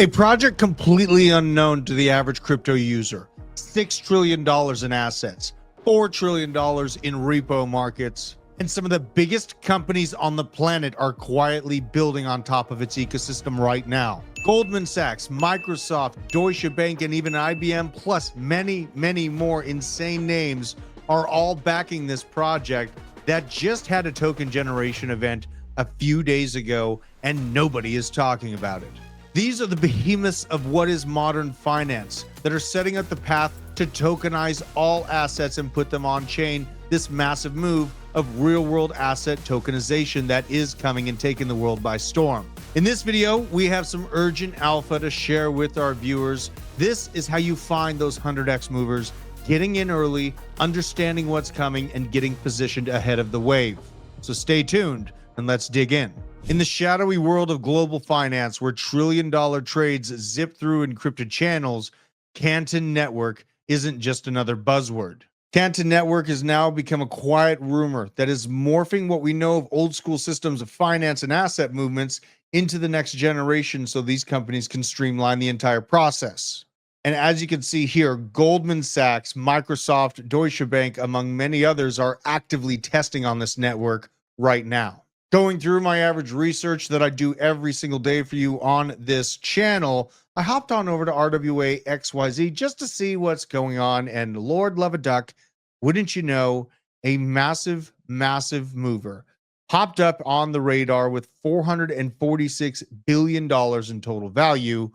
A project completely unknown to the average crypto user. $6 trillion in assets, $4 trillion in repo markets, and some of the biggest companies on the planet are quietly building on top of its ecosystem right now. Goldman Sachs, Microsoft, Deutsche Bank, and even IBM, plus many, many more insane names are all backing this project that just had a token generation event a few days ago, and nobody is talking about it. These are the behemoths of what is modern finance that are setting up the path to tokenize all assets and put them on chain. This massive move of real-world asset tokenization that is coming and taking the world by storm. In this video, we have some urgent alpha to share with our viewers. This is how you find those 100x movers, getting in early, understanding what's coming, and getting positioned ahead of the wave. So stay tuned and let's dig in. In the shadowy world of global finance, where trillion-dollar trades zip through encrypted channels, Canton Network isn't just another buzzword. Canton Network has now become a quiet rumor that is morphing what we know of old school systems of finance and asset movements into the next generation so these companies can streamline the entire process. And as you can see here, Goldman Sachs, Microsoft, Deutsche Bank, among many others, are actively testing on this network right now. Going through my average research that I do every single day for you on this channel, I hopped on over to RWA XYZ just to see what's going on, and Lord love a duck, wouldn't you know, a massive, massive mover popped up on the radar with $446 billion in total value,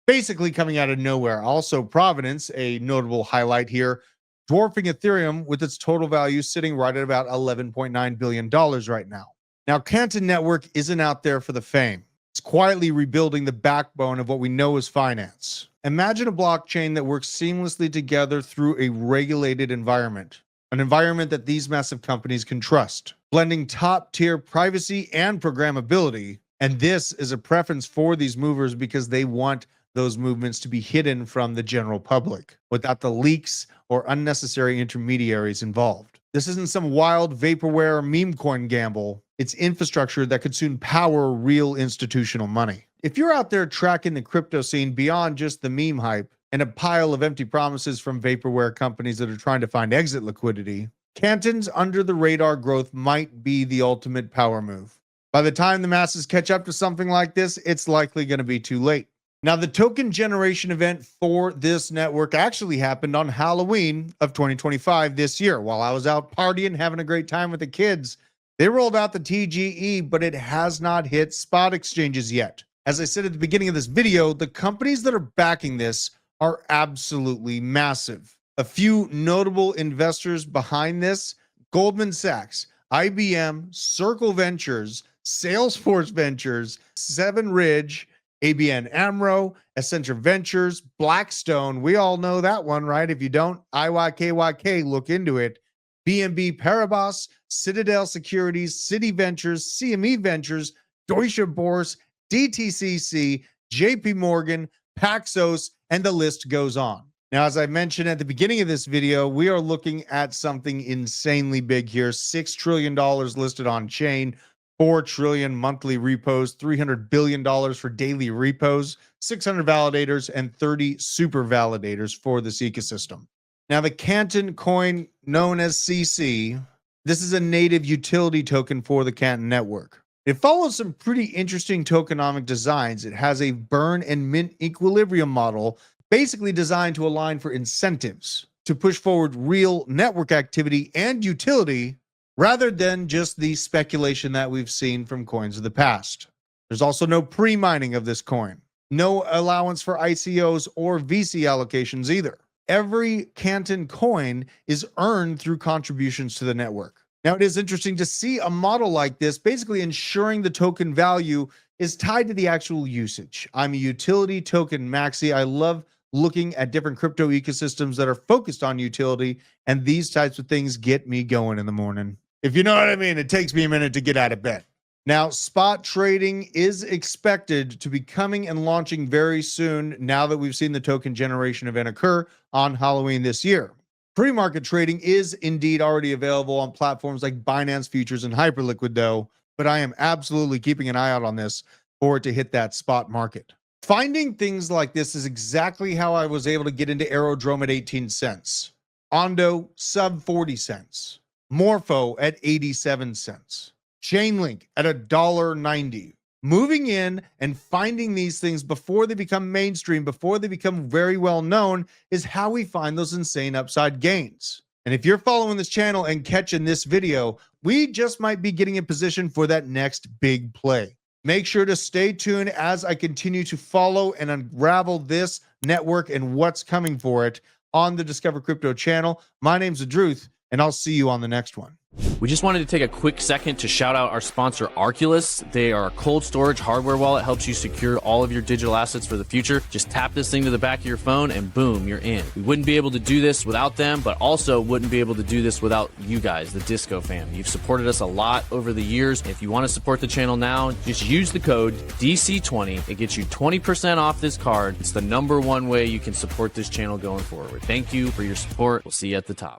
basically coming out of nowhere. Also, Provenance, a notable highlight here, dwarfing Ethereum with its total value sitting right at about $11.9 billion right now. Now, Canton Network isn't out there for the fame. It's quietly rebuilding the backbone of what we know as finance. Imagine a blockchain that works seamlessly together through a regulated environment, an environment that these massive companies can trust, blending top-tier privacy and programmability. And this is a preference for these movers because they want those movements to be hidden from the general public without the leaks or unnecessary intermediaries involved. This isn't some wild vaporware meme coin gamble. It's infrastructure that could soon power real institutional money. If you're out there tracking the crypto scene beyond just the meme hype and a pile of empty promises from vaporware companies that are trying to find exit liquidity, Canton's under the radar growth might be the ultimate power move. By the time the masses catch up to something like this, it's likely going to be too late. Now, the token generation event for this network actually happened on Halloween of 2025 this year. While I was out partying, having a great time with the kids, they rolled out the TGE, but it has not hit spot exchanges yet. As I said at the beginning of this video, the companies that are backing this are absolutely massive. A few notable investors behind this: Goldman Sachs, IBM, Circle Ventures, Salesforce Ventures, Seven Ridge, ABN AMRO, Accenture Ventures, Blackstone. We all know that one, right? If you don't, IYKYK, look into it. BNB Paribas, Citadel Securities, Citi Ventures, CME Ventures, Deutsche Börse, DTCC, JP Morgan, Paxos, and the list goes on. Now, as I mentioned at the beginning of this video, we are looking at something insanely big here. $6 trillion listed on chain, 4 trillion monthly repos, $300 billion for daily repos, 600 validators, and 30 super validators for this ecosystem. Now, the Canton coin, known as CC, this is a native utility token for the Canton network. It follows some pretty interesting tokenomic designs. It has a burn and mint equilibrium model, basically designed to align for incentives to push forward real network activity and utility, rather than just the speculation that we've seen from coins of the past. There's also no pre-mining of this coin, no allowance for ICOs or VC allocations either. Every Canton coin is earned through contributions to the network. Now, it is interesting to see a model like this, basically ensuring the token value is tied to the actual usage. I'm a utility token maxi. I love looking at different crypto ecosystems that are focused on utility, and these types of things get me going in the morning. If you know what I mean, it takes me a minute to get out of bed. Now, spot trading is expected to be coming and launching very soon now that we've seen the token generation event occur on Halloween this year. Pre-market trading is indeed already available on platforms like Binance Futures and Hyperliquid though, but I am absolutely keeping an eye out on this for it to hit that spot market. Finding things like this is exactly how I was able to get into Aerodrome at 18 cents, Ondo sub 40 cents, Morpho at 87 cents, Chainlink at $1.90. Moving in and finding these things before they become mainstream, before they become very well known, is how we find those insane upside gains. And if you're following this channel and catching this video, we just might be getting in position for that next big play. Make sure to stay tuned as I continue to follow and unravel this network and what's coming for it on the Discover Crypto channel. My name's Adruth, and I'll see you on the next one. We just wanted to take a quick second to shout out our sponsor, Arculus. They are a cold storage hardware wallet, helps you secure all of your digital assets for the future. Just tap this thing to the back of your phone and boom, you're in. We wouldn't be able to do this without them, but also wouldn't be able to do this without you guys, the Disco fam. You've supported us a lot over the years. If you want to support the channel now, just use the code DC20. It gets you 20% off this card. It's the #1 way you can support this channel going forward. Thank you for your support. We'll see you at the top.